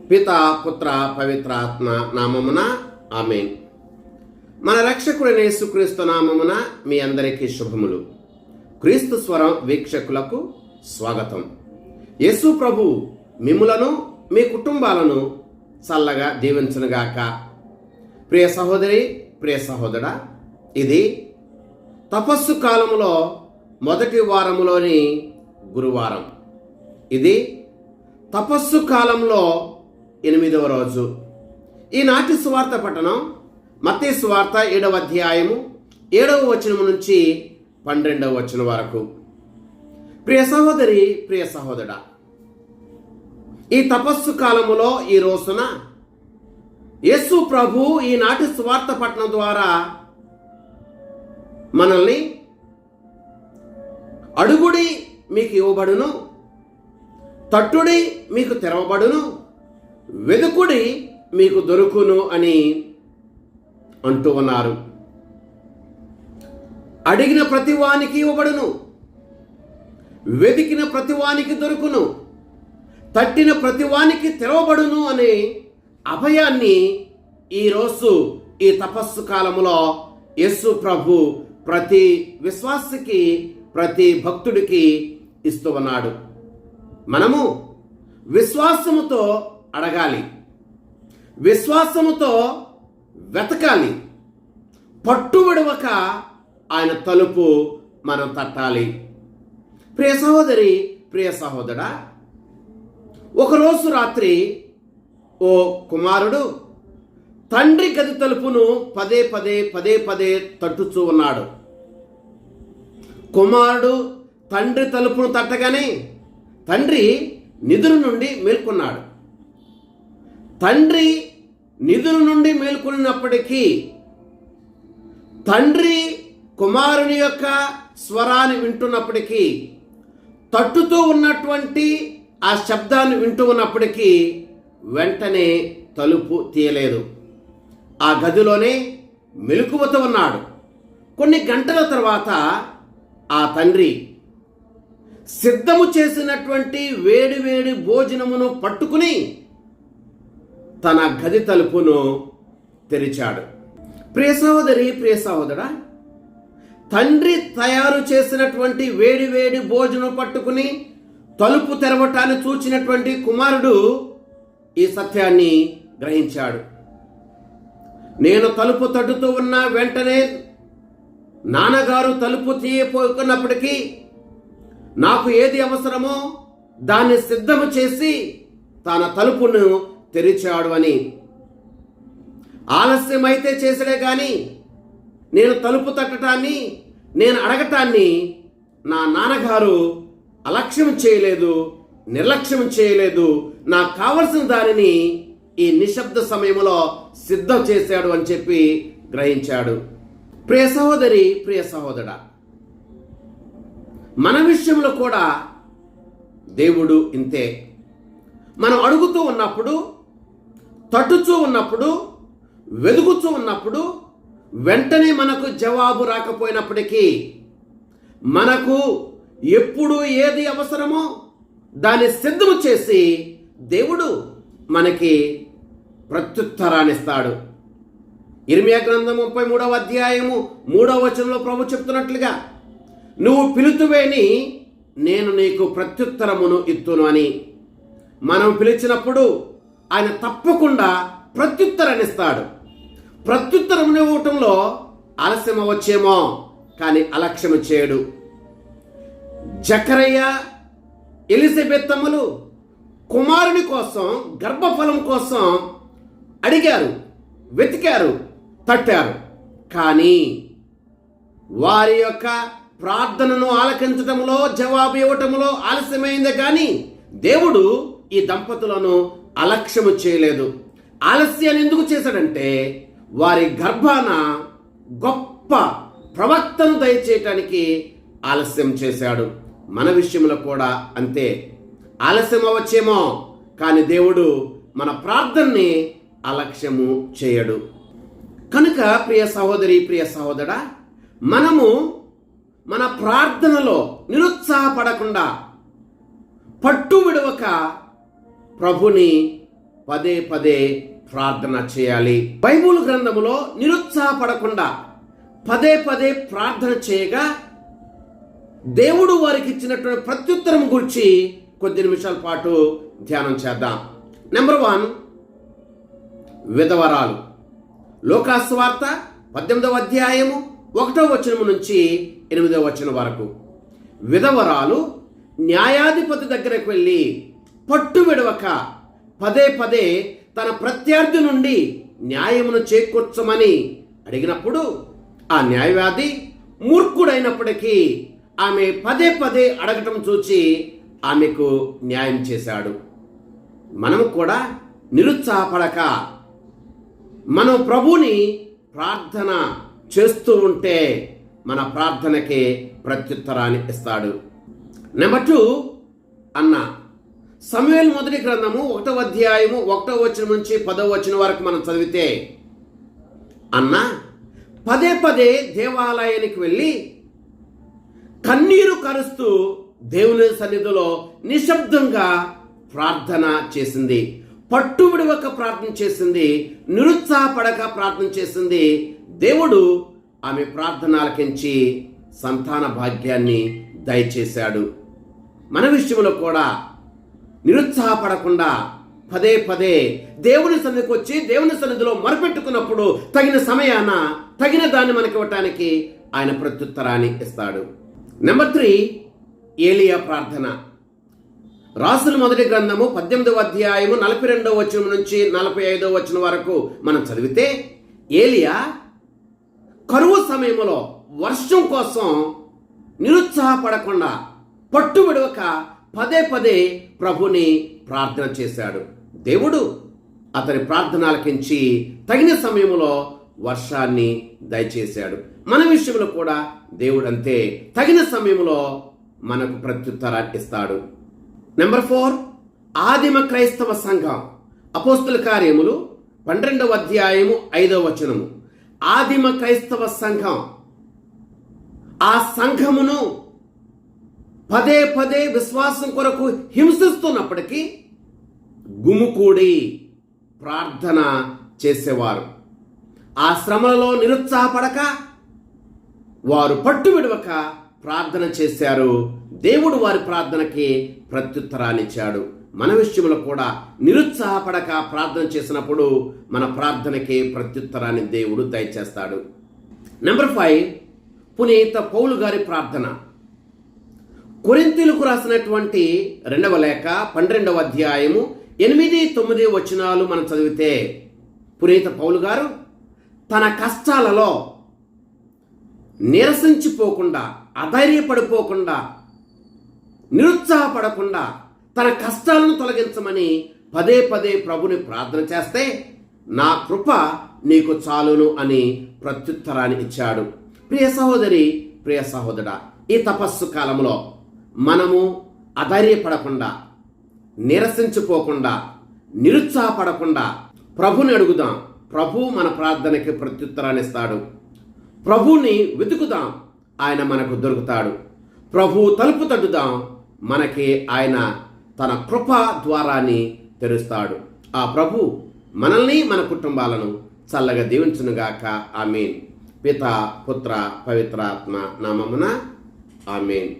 పితా పుత్ర పవిత్రాత్మ నామమున ఆమేన్. మన రక్షకుడైన యేసుక్రీస్తు నామమున మీ అందరికీ శుభములు. క్రీస్తు స్వరం వీక్షకులకు స్వాగతం. యేసు ప్రభు మిమ్ములను మీ కుటుంబాలను చల్లగా దీవించునుగాక. ప్రియ సహోదరి, ప్రియ సహోదరా, ఇది తపస్సు కాలములో మొదటి వారములోని గురువారం. ఇది తపస్సు కాలంలో 8వ రోజు. ఈనాటి సువార్త పఠనం మత్తయి సువార్త 7వ అధ్యాయము 7వ వచనం నుంచి 12వ వచనం వరకు. ప్రియ సహోదరి, ప్రియ సహోదరా, ఈ తపస్సు కాలములో ఈ రోజున యేసు ప్రభు ఈనాటి సువార్త పఠనం ద్వారా మనల్ని అడుగుడి మీకు ఇవ్వబడును, తట్టుడి మీకు తెరవబడును, వెదుకుడి మీకు దొరుకును అని అంటూ ఉన్నారు. అడిగిన ప్రతివానికి ఇవ్వబడును, వెదికిన ప్రతివానికి దొరుకును, తట్టిన ప్రతివానికి తెరవబడును అనే అభయాన్ని ఈరోజు ఈ తపస్సు కాలములో యేసు ప్రభు ప్రతి విశ్వాసికి, ప్రతి భక్తుడికి ఇస్తూ ఉన్నాడు. మనము విశ్వాసముతో అడగాలి, విశ్వాసముతో వెతకాలి, పట్టు విడవక ఆయన తలుపు మనం తట్టాలి. ప్రియ సహోదరి, ప్రియ సహోదరా, ఒకరోజు రాత్రి ఓ కుమారుడు తండ్రి గది తలుపును పదే పదే తట్టుచూ ఉన్నాడు. కుమారుడు తండ్రి తలుపును తట్టగానే తండ్రి నిద్ర నుండి మేల్కొన్నాడు. తండ్రి నిద్ర నుండి మేల్కొన్నప్పటికీ తండ్రి కుమారుని యొక్క స్వరాన్ని వింటున్నప్పటికీ, తట్టుతూ ఉన్నటువంటి ఆ శబ్దాన్ని వింటూ ఉన్నప్పటికీ వెంటనే తలుపు తీయలేదు. ఆ గదిలోనే మెలకువతో ఉన్నాడు. కొన్ని గంటల తర్వాత ఆ తండ్రి సిద్ధము చేసినటువంటి వేడి భోజనమును పట్టుకుని తన గది తలుపును తెరిచాడు. ప్రియ సహోదరి, ప్రియ సహోదరా, తండ్రి తయారు చేసినటువంటి వేడి భోజనం పట్టుకుని తలుపు తెరవటాన్ని చూచినటువంటి కుమారుడు ఈ సత్యాన్ని గ్రహించాడు. నేను తలుపు తట్టుతూ ఉన్న వెంటనే నాన్నగారు తలుపు తీయపోకున్నప్పటికీ నాకు ఏది అవసరమో దాన్ని సిద్ధము చేసి తన తలుపును తెరిచాడు అని. ఆలస్యమైతే చేసడే కానీ నేను తలుపు తట్టడాన్ని, నేను అడగటాన్ని నా నాన్నగారు అలక్ష్యం చేయలేదు, నిర్లక్ష్యం చేయలేదు. నాకు కావలసిన దానిని ఈ నిశ్శబ్ద సమయంలో సిద్ధం చేశాడు అని చెప్పి గ్రహించాడు. ప్రియ సహోదరి, ప్రియ సహోదరా, మన విషయంలో కూడా దేవుడు ఇంతే. మనం అడుగుతూ ఉన్నప్పుడు, తట్టుచూ ఉన్నప్పుడు, వెదుగుతూ ఉన్నప్పుడు వెంటనే మనకు జవాబు రాకపోయినప్పటికీ మనకు ఎప్పుడు ఏది అవసరమో దాన్ని సిద్ధము చేసి దేవుడు మనకి ప్రత్యుత్తరాన్నిస్తాడు. ఇర్మియా గ్రంథం 33వ అధ్యాయము 3వ వచనంలో ప్రభు చెప్తున్నట్లుగా, నువ్వు పిలుతువేని నేను నీకు ప్రత్యుత్తరమును ఇత్తును అని. మనం పిలిచినప్పుడు ఆయన తప్పకుండా ప్రత్యుత్తరాన్ని ఇస్తాడు. ప్రత్యుత్తరం ఇవ్వటంలో ఆలస్యం అవ్వచ్చేమో కానీ అలక్ష్యం చేయడు. జకరయ్య, ఎలిజబెత్తమ్మలు కుమారుని కోసం, గర్భఫలం కోసం అడిగారు, వెతికారు, తట్టారు. కానీ వారి యొక్క ప్రార్థనను ఆలకించటంలో, జవాబు ఇవ్వటంలో ఆలస్యమైందే కానీ దేవుడు ఈ దంపతులను అలక్ష్యము చేయలేదు. ఆలస్యాన్ని ఎందుకు చేశాడంటే వారి గర్భాన గొప్ప ప్రవక్తను దయచేయటానికి ఆలస్యం చేశాడు. మన విషయంలో కూడా అంతే. ఆలస్యం అవ్వచ్చేమో కానీ దేవుడు మన ప్రార్థనని అలక్ష్యము చేయడు. కనుక ప్రియ సహోదరి, ప్రియ సహోదరా, మనము మన ప్రార్థనలో నిరుత్సాహపడకుండా, పట్టు విడవక ప్రభుని పదే పదే ప్రార్థన చేయాలి. బైబిల్ గ్రంథములో నిరుత్సాహపడకుండా పదే పదే ప్రార్థన చేయగా దేవుడు వారికి ఇచ్చినటువంటి ప్రత్యుత్తరం గురించి కొద్ది నిమిషాల పాటు ధ్యానం చేద్దాం. నెంబర్ 1, విధవరాలు. లూకాసు వార్త 18వ అధ్యాయము 1వ వచనం నుంచి 8వ వచనం వరకు. విధవరాలు న్యాయాధిపతి దగ్గరకు వెళ్ళి పట్టు విడవక పదే పదే తన ప్రత్యర్థి నుండి న్యాయమును చేకూర్చమని అడిగినప్పుడు ఆ న్యాయవాది మూర్ఖుడైనప్పటికీ ఆమె పదే పదే అడగటం చూచి ఆమెకు న్యాయం చేశాడు. మనము కూడా నిరుత్సాహపడక మనం ప్రభుని ప్రార్థన చేస్తూ ఉంటే మన ప్రార్థనకి ప్రత్యుత్తరాన్ని ఇస్తాడు. నెంబర్ 2, అన్న. సమూయేలు మొదటి గ్రంథము 1వ అధ్యాయము 1వ వచనం నుంచి 10వ వచనం వరకు మనం చదివితే, అన్న పదే పదే దేవాలయానికి వెళ్ళి కన్నీరు కరుస్తూ దేవుని సన్నిధిలో నిశ్శబ్దంగా ప్రార్థన చేసింది. పట్టు విడవక ప్రార్థన చేసింది. నిరుత్సాహపడక ప్రార్థన చేసింది. దేవుడు ఆమె ప్రార్థన ఆలకించి సంతాన భాగ్యాన్ని దయచేశాడు. మన విషయంలో కూడా నిరుత్సాహపడకుండా పదే పదే దేవుని సన్నిధికి వచ్చి దేవుని సన్నిధిలో మొరపెట్టుకున్నప్పుడు తగిన సమయాన తగిన దాన్ని మనకి ఇవ్వటానికి ఆయన ప్రత్యుత్తరాన్ని ఇస్తాడు. నెంబర్ 3, ఏలియా ప్రార్థన. రాసుల మొదటి గ్రంథము 18వ అధ్యాయము 42వ వచనం నుంచి 45వ వచనం వరకు మనం చదివితే, ఏలియా కరువు సమయంలో వర్షం కోసం నిరుత్సాహపడకుండా పట్టు విడవక పదే పదే ప్రభుని ప్రార్థన చేశాడు. దేవుడు అతని ప్రార్థన ఆలకించి తగిన సమయంలో వర్షాన్ని దయచేశాడు. మన విషయంలో కూడా దేవుడు అంతే తగిన సమయంలో మనకు ప్రత్యుత్తరాన్ని ఇస్తాడు. నెంబర్ 4, ఆదిమ క్రైస్తవ సంఘం. అపోస్తుల కార్యములు 12వ అధ్యాయము 5వ వచనము. ఆదిమ క్రైస్తవ సంఘం, ఆ సంఘమును పదే పదే విశ్వాసం కొరకు హింసిస్తున్నప్పటికీ గుమికూడి ప్రార్థన చేసేవారు. ఆ శ్రమలలో నిరుత్సాహపడక వారు పట్టు విడవక ప్రార్థన చేశారు. దేవుడు వారి ప్రార్థనకి ప్రత్యుత్తరాన్నిచ్చాడు. మన విషయంలో కూడా నిరుత్సాహపడక ప్రార్థన చేసినప్పుడు మన ప్రార్థనకి ప్రత్యుత్తరాన్ని దేవుడు దయచేస్తాడు. నెంబర్ 5, పునీత పౌలు గారి ప్రార్థన. కొరింథీయులకు రాసినటువంటి 2వ లేఖ 12వ అధ్యాయము 8-9 వచనాలు మనం చదివితే, పునీత పౌలు గారు తన కష్టాలలో నీరసించిపోకుండా, అధైర్యపడిపోకుండా, నిరుత్సాహపడకుండా తన కష్టాలను తొలగించమని పదే పదే ప్రభుని ప్రార్థన చేస్తే, నా కృప నీకు చాలును అని ప్రత్యుత్తరాన్ని ఇచ్చాడు. ప్రియ సహోదరి, ప్రియ సహోదరా, ఈ తపస్సు కాలంలో మనము అధైర్యపడకుండా, నిరసించిపోకుండా, నిరుత్సాహపడకుండా ప్రభుని అడుగుదాం. ప్రభు మన ప్రార్థనకి ప్రత్యుత్తరాన్ని ఇస్తాడు. ప్రభుని వెతుకుదాం, ఆయన మనకు దొరుకుతాడు. ప్రభు తలుపు తట్టుదాం, మనకి ఆయన తన కృప ద్వారాన్ని తెరుస్తాడు. ఆ ప్రభు మనల్ని, మన కుటుంబాలను చల్లగా దీవించునుగాక. ఆమేన్. పిత, పుత్ర, పవిత్రాత్మ నామమున ఆమేన్.